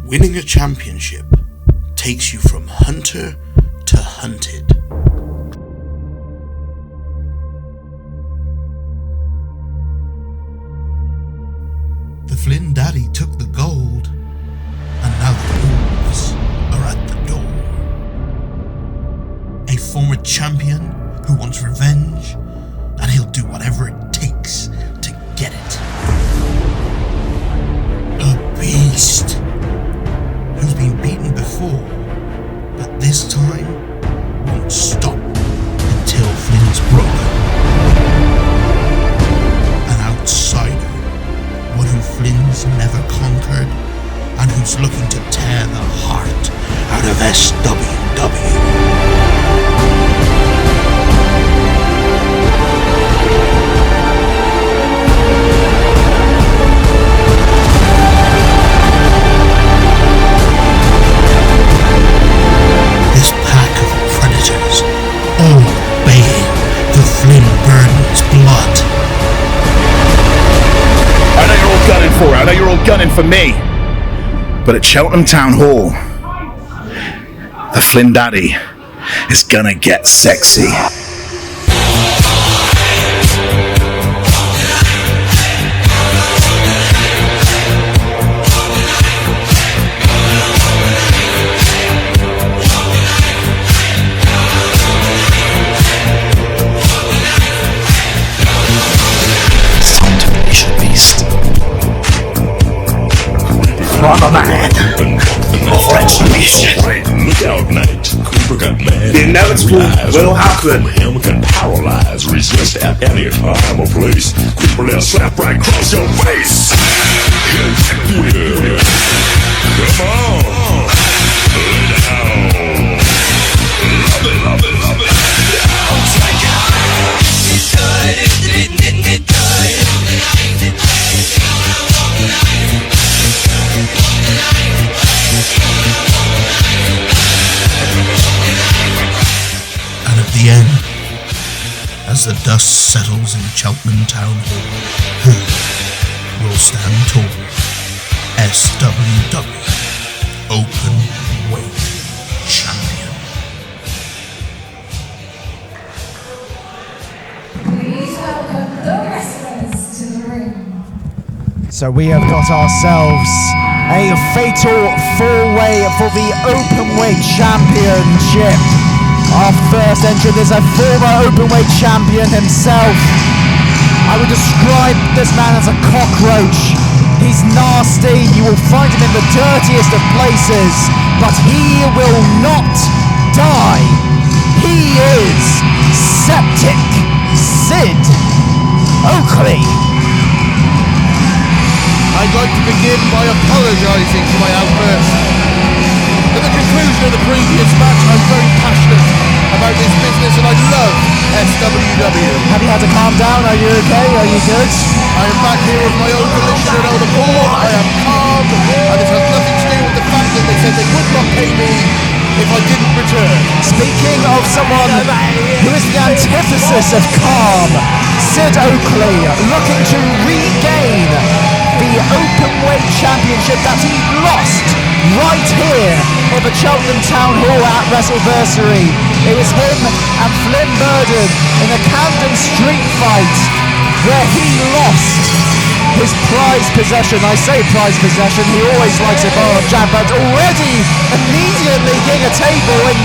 Winning a championship takes you from hunter to hunted. The Flynn Daddy took the gold, and now the wolves are at the door. A former champion who wants revenge, and he'll do whatever it takes to get it. A beast who's been beaten before, but this time won't stop until Flynn's broken. An outsider, one who Flynn's never conquered, and who's looking to tear the heart out of SWW. This pack of predators, all obeying the Flynn Burden's blood. I know you're all gunning for it, I know you're all gunning for me. But at Cheltenham Town Hall, the Flynn Daddy is gonna get sexy. I'm a man. A French beast. Look out, mate. Cooper got mad. The inevitable will happen. Him can paralyze, resist at any time or place. Cooper let slap right across your face. Yeah. Come on. Lay down. Love it, love it, love it. I'll take it. And at the end, as the dust settles in Cheltenham Town Hall, who will stand tall? SWW Openweight Champion. Please welcome the wrestlers to the ring. So we have got ourselves a fatal 4-way for the Openweight Championship. Our first entrant is a former Openweight champion himself. I would describe this man as a cockroach. He's nasty, you will find him in the dirtiest of places, but he will not die. He is Septic Sid Oakley. I'd like to begin by apologising for my outburst. At the conclusion of the previous match, I'm very passionate about this business and I love SWW. Have you had to calm down? Are you okay? Are you good? I am back here with my own volition and own accord. I am calm, and it has nothing to do with the fact that they said they would not pay me if I didn't return. Speaking of someone who is the antithesis of calm, Sid Oakley looking to regain the Openweight Championship that he lost right here at the Cheltenham Town Hall at WrestleVersary. It was him and Flynn Burden in a Camden Street fight where he lost his prized possession. I say prized possession, he always likes a bar of jam, but already immediately getting a table in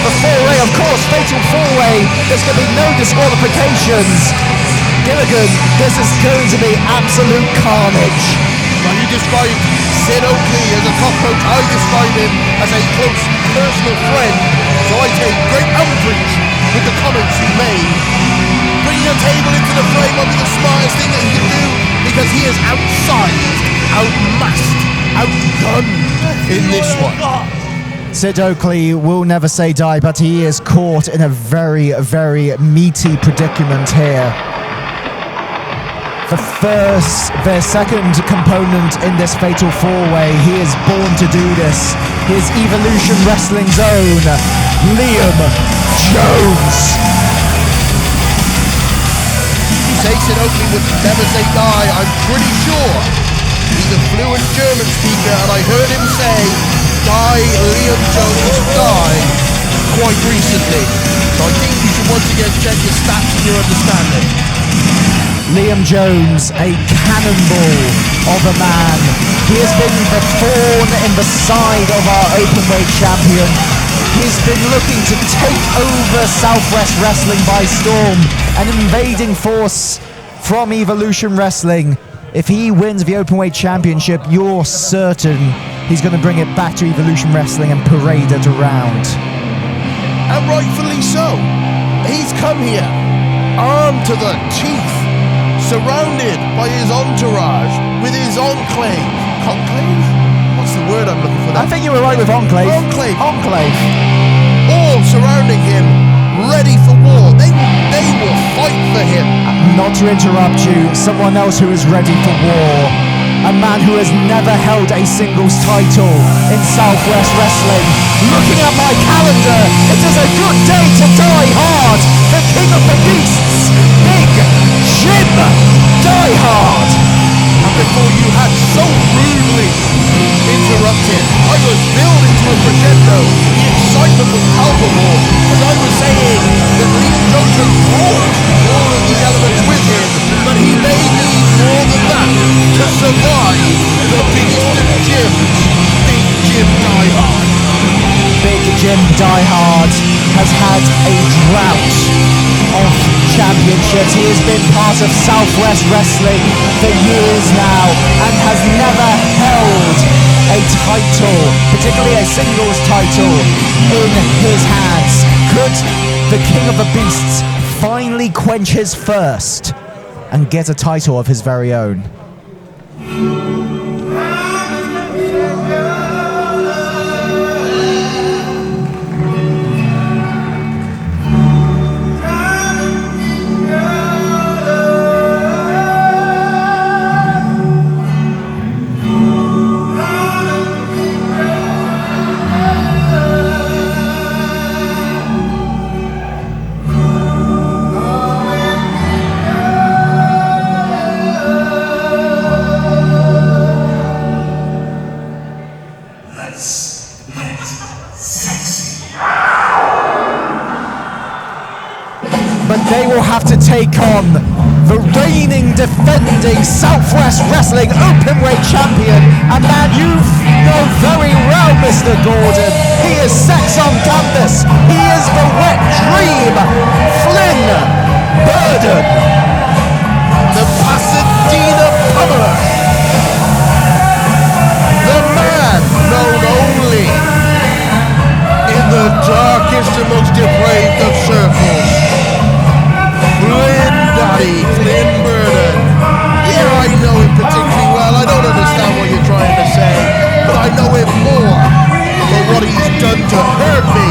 the 4-way, of course, fatal 4-way. There's going to be no disqualifications. Gilligan, this is going to be absolute carnage. Well, you described Sid Oakley as a cockroach. I describe him as a close personal friend. So I take great umbrage with the comments you made. Bringing a table into the frame will be the smartest thing that he can do because he is outsized, outmassed, outgunned in this one. Sid Oakley will never say die, but he is caught in a very, very meaty predicament here. Their second component in this fatal 4-way. He is born to do this. His Evolution Wrestling's own Liam Jones. You say Sid Oakley would never say die. I'm pretty sure He's a fluent German speaker, and I heard him say, "Die, Liam Jones, die," quite recently. So I think you should once again check your stats and your understanding. Liam Jones, a cannonball of a man. He has been the thorn in the side of our openweight champion. He's been looking to take over Southwest Wrestling by storm, an invading force from Evolution Wrestling. If he wins the Openweight Championship, you're certain he's going to bring it back to Evolution Wrestling and parade it around. And rightfully so. He's come here, armed to the teeth, surrounded by his entourage, with his enclave. Conclave? What's the word I'm looking for there? I think you were right with enclave. Enclave. Enclave. All surrounding him, ready for war. They will fight for him. Not to interrupt you, someone else who is ready for war. A man who has never held a singles title in Southwest Wrestling. Looking at my calendar, it is a good day to die hard. The King of the Beasts, Big Jim Die Hard. And before you had so rudely interrupted, I was building to a crescendo. The excitement was palpable as I was saying that Liam Jones had brought all of these elements with him, but he may need more than that to survive the biggest of gyms, Big Jim Die Hard. Big Jim Die Hard has had a drought of championships. He has been part of Southwest Wrestling for years now and has never held a title, particularly a singles title, in his hands. Could the King of the Beasts finally quench his thirst and get a title of his very own? They will have to take on the reigning, defending Southwest Wrestling Openweight Champion, a man you know very well, Mr. Gordon. He is sex on canvas. He is the wet dream, Flynn Burden. The Pasadena Pummeler. The man known only in the darkest and most depraved of circles. Flynn Burden. Yeah, I know him particularly well. I don't understand what you're trying to say, but I know him more for what he's done to hurt me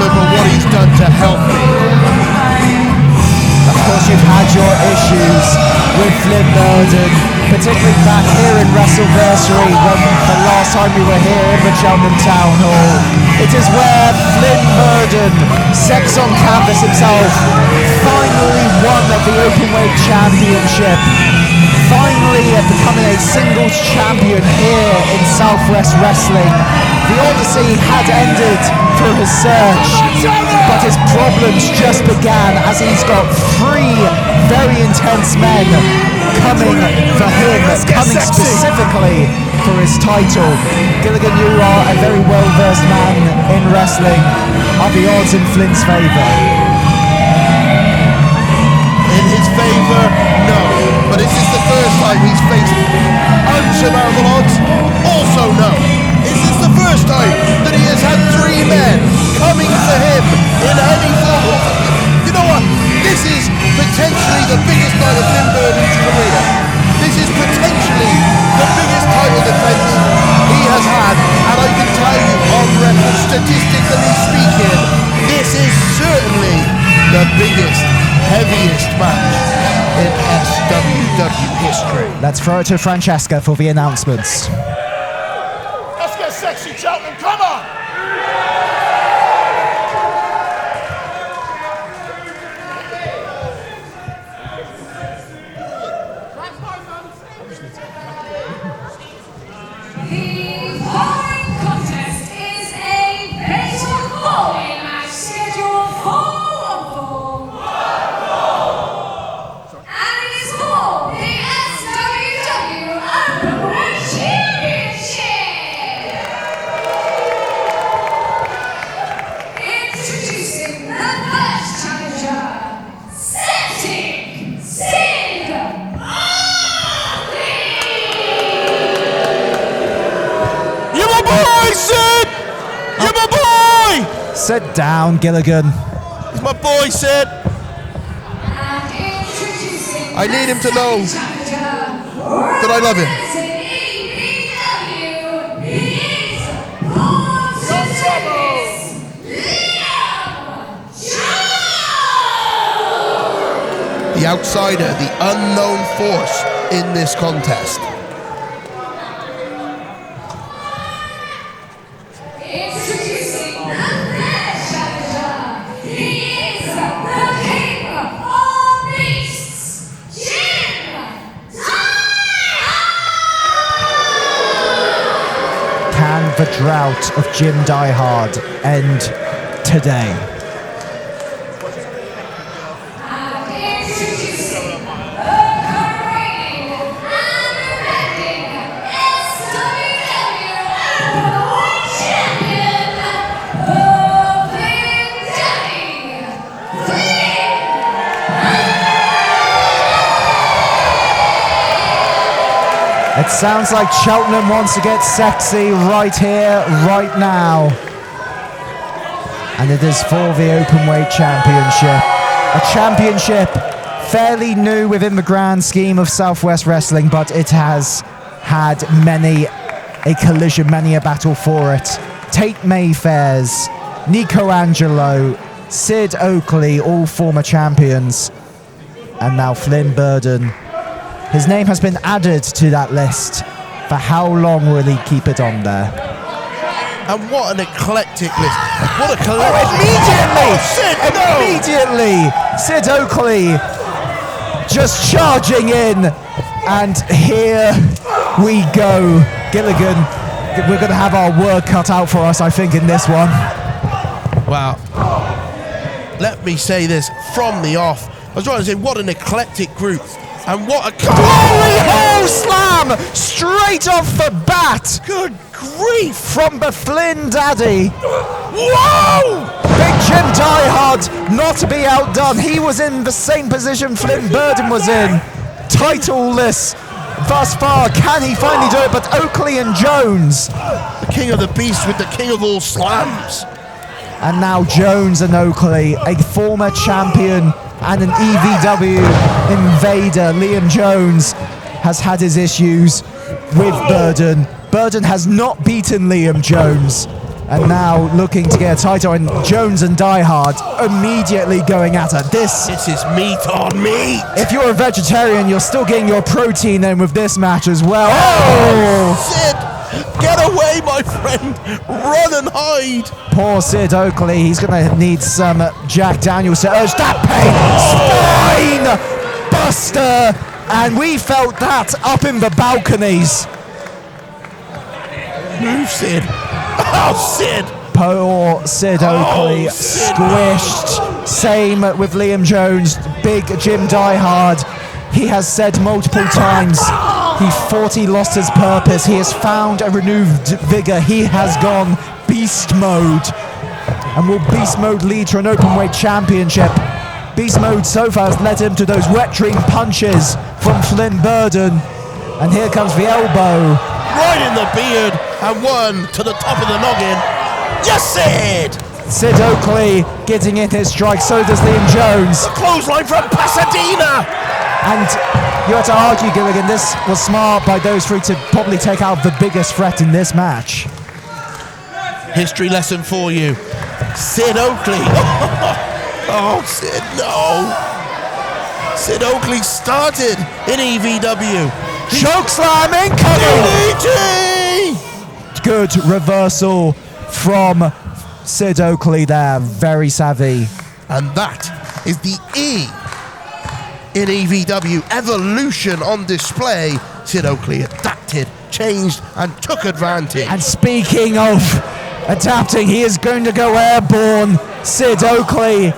than for what he's done to help me. Of course, you've had your issues with Flynn Burden, particularly back here in Wrestleversary when the last time we were here in the Cheltenham Town Hall. It is where Flynn Burden, sex on canvas himself, finally won the Openweight Championship. Finally becoming a singles champion here in Southwest Wrestling. The Odyssey had ended through his search, but his problems just began as he's got three very intense men coming for him, coming specifically for his title. Gilligan, you are a very well-versed man in wrestling. Are the odds in Flynn's favour? In his favour, no. But is this the first time he's faced unsurmountable odds? Also no. Is this the first time that he has had three men coming for him in any form of... You know what? This is potentially the biggest night of Flynn Burden's career. This is potentially the biggest title defence he has had, and I can tell you on record, statistically speaking, this is certainly the biggest, heaviest match in SWW history. Let's throw it to Francesca for the announcements. Let's get sexy, Cheltenham, come on! Sit down, Gilligan. He's my boy, Sid. I need him to know that I love him. The outsider, the unknown force in this contest. Introducing the next challenger. He is the king of all beasts, Jim Diehard. Can the drought of Jim Diehard end today? Introducing the reigning and defending SWW World Champion, It sounds like Cheltenham wants to get sexy right here, right now. And it is for the Openweight Championship. A championship fairly new within the grand scheme of Southwest Wrestling, but it has had many a collision, many a battle for it. Tate Mayfairs, Nico Angelo, Sid Oakley, all former champions. And now Flynn Burden. His name has been added to that list. For how long will he keep it on there? And what an eclectic list. What a collection. Immediately, Sid Oakley just charging in. And here we go. Gilligan, we're going to have our work cut out for us, I think, in this one. Wow. Let me say this from the off. I was trying to say, what an eclectic group. And what a Glory hole slam! Straight off the bat! good grief! From the Flynn Daddy. Whoa! Big Jim Diehard, not to be outdone. He was in the same position Flynn Burden was in. Titleless thus far. Can he finally do it? But Oakley and Jones. The king of the beast with the king of all slams. And now Jones and Oakley, a former champion and an EVW invader. Liam Jones has had his issues with Burden. Burden has not beaten Liam Jones. And now looking to get a title, and Jones and Diehard immediately going at her. This is meat on meat. If you're a vegetarian, you're still getting your protein in with this match as well. Oh! Sid, get away, my friend. Run and hide. Poor Sid Oakley. He's going to need some Jack Daniels to urge that pain. Spine buster. And we felt that up in the balconies. Move, Sid. Oh, Sid! Poor Sid Oakley, Sid. squished. Same with Liam Jones, big Jim Diehard. He has said multiple times he thought he lost his purpose. He has found a renewed vigor. He has gone beast mode. And will beast mode lead to an Openweight Championship? Beast mode so far has led him to those wet dream punches from Flynn Burden. And here comes the elbow. Right in the beard, and one to the top of the noggin. Yes, Sid! Sid Oakley getting in his strike, so does Liam Jones. Clothesline from Pasadena! And you had to argue, Gilligan, this was smart by those three to probably take out the biggest threat in this match. History lesson for you. Sid Oakley. Oh, Sid, no. Sid Oakley started in EVW. Chokeslam incoming! DDT! Good reversal from Sid Oakley there, very savvy. And that is the E in EVW evolution on display. Sid Oakley adapted, changed, and took advantage. And speaking of adapting, he is going to go airborne. Sid Oakley.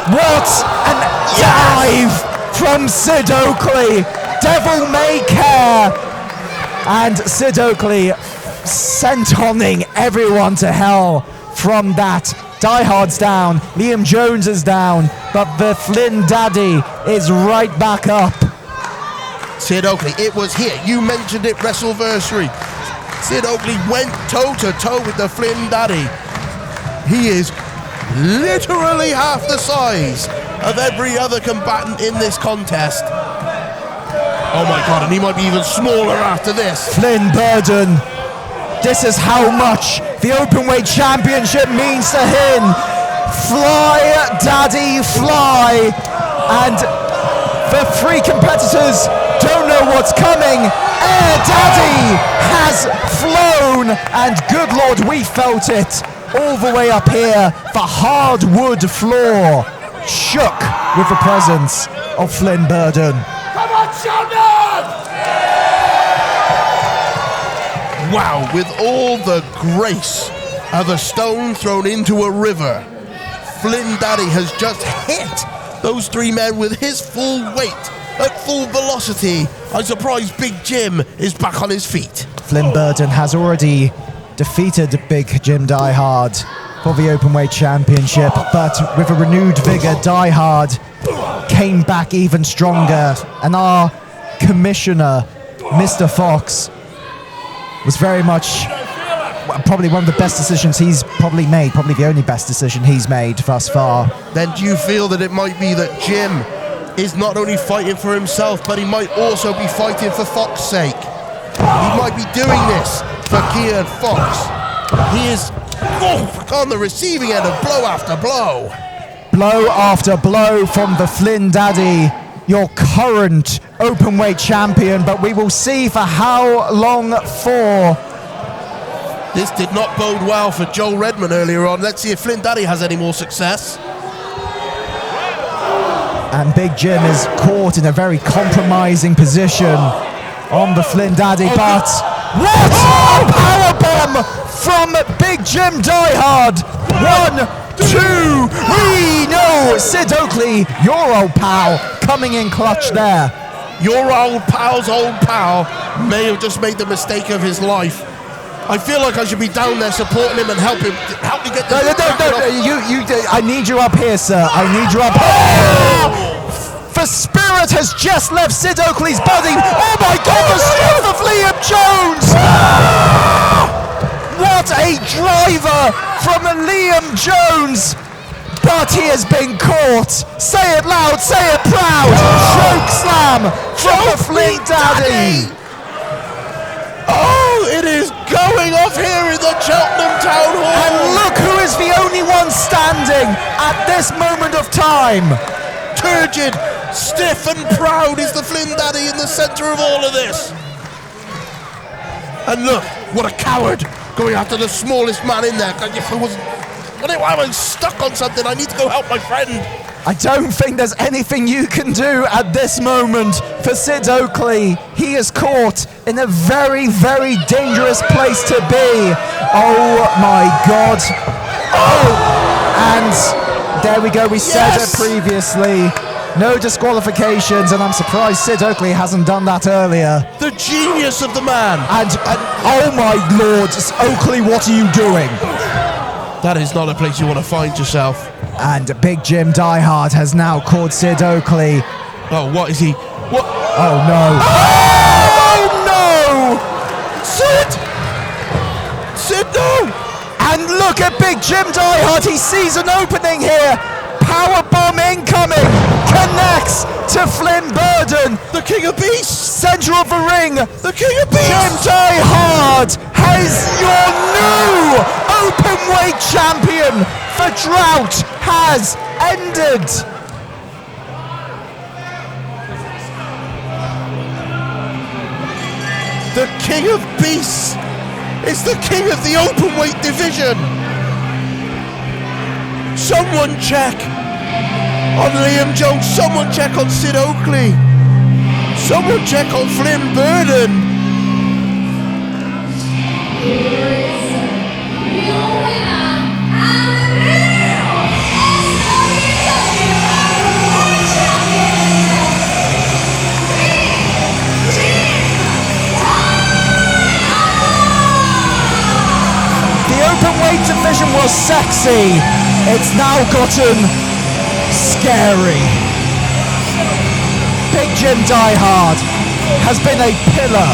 What an dive from Sid Oakley. Devil may care. And Sid Oakley sentoning everyone to hell from that. Diehard's down, Liam Jones is down, but the Flynn Daddy is right back up. Sid Oakley, it was here. You mentioned it, WrestleVersary. Sid Oakley went toe-to-toe with the Flynn Daddy. He is literally half the size of every other combatant in this contest. Oh my god, and he might be even smaller after this. Flynn Burden, this is how much the Openweight Championship means to him. Fly, Daddy, fly. And the three competitors don't know what's coming. Air Daddy has flown, and good Lord, we felt it all the way up here. The hardwood floor shook with the presence of Flynn Burden. Come on, Sheldon! Wow, with all the grace of a stone thrown into a river, Flynn Daddy has just hit those three men with his full weight at full velocity. I'm surprised Big Jim is back on his feet. Flynn Burden has already defeated Big Jim Die Hard for the Openweight Championship, but with a renewed vigor, Die Hard came back even stronger, and our commissioner, Mr. Fox, was very much probably one of the best decisions he's probably made, probably the only best decision he's made thus far. Then do you feel that it might be that Jim is not only fighting for himself, but he might also be fighting for Fox's sake? He might be doing this for Kia and Fox. He is on the receiving end of blow after blow. Blow after blow from the Flynn Daddy, your current Openweight champion, but we will see for how long for. This did not bode well for Joel Redman earlier on. Let's see if Flynn Daddy has any more success. And Big Jim is caught in a very compromising position on the Flynn Daddy, but what a powerbomb from Big Jim Die Hard. 1, 2, we know Sid Oakley, your old pal, coming in clutch there. Your old pal's old pal may have just made the mistake of his life. I feel like I should be down there supporting him and help me get this. No, I need you up here, sir. I need you up here. The spirit has just left Sid Oakley's body. Oh my God, the strength of Liam Jones. What a driver from Liam Jones. But he has been caught. Say it loud, say it proud. Choke slam from the Flynn Daddy. Oh, it is going off here in the Cheltenham Town Hall. And look who is the only one standing at this moment of time. Turgid, stiff and proud is the Flynn Daddy in the centre of all of this. And look, what a coward, going after the smallest man in there. If I was stuck on something, I need to go help my friend. I don't think there's anything you can do at this moment for Sid Oakley. He is caught in a very, very dangerous place to be. Oh my God. Oh, and there we go. We said it previously. No disqualifications, and I'm surprised Sid Oakley hasn't done that earlier. The genius of the man. And oh my Lord, Oakley, what are you doing? That is not a place you want to find yourself. And Big Jim Die Hard has now caught Sid Oakley. Oh, what is he? What? Oh no. Oh no! Sid! Sid, no! And look at Big Jim Die Hard. He sees an opening here. Powerbomb incoming. Connects to Flynn Burden. The King of Beasts! Center of the ring. The King of Beasts! Jim Die Hard has your new Openweight champion. The drought has ended. The King of Beasts is the king of the Openweight division. Someone check on Liam Jones. Someone check on Sid Oakley. Someone check on Flynn Burden. Openweight division was sexy. It's now gotten scary. Big Jim Die Hard has been a pillar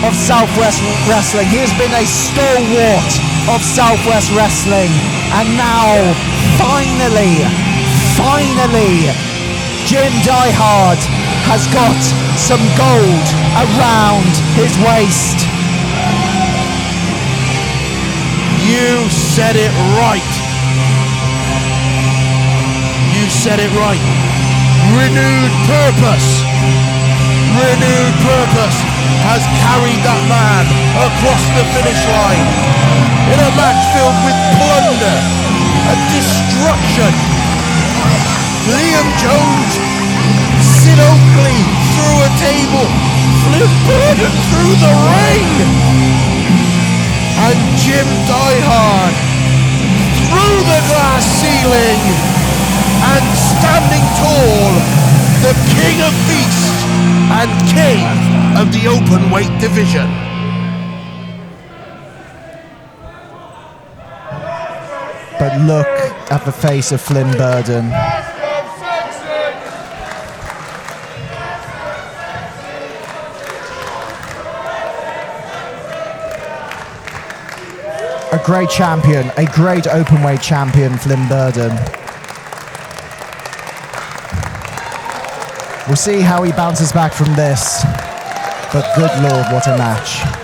of Southwest wrestling. He has been a stalwart of Southwest Wrestling. And now, finally, Jim Diehard has got some gold around his waist. You said it right. You said it right. Renewed purpose has carried that man across the finish line in a match filled with plunder and destruction. Liam Jones, Sid Oakley through a table, Flip Burden through the ring, and Jim Diehard through the glass ceiling and standing tall, the king of beasts and king of the openweight division. But look at the face of Flynn Burden. A great champion, a great openweight champion, Flynn Burden. We'll see how he bounces back from this. But good lord, what a match.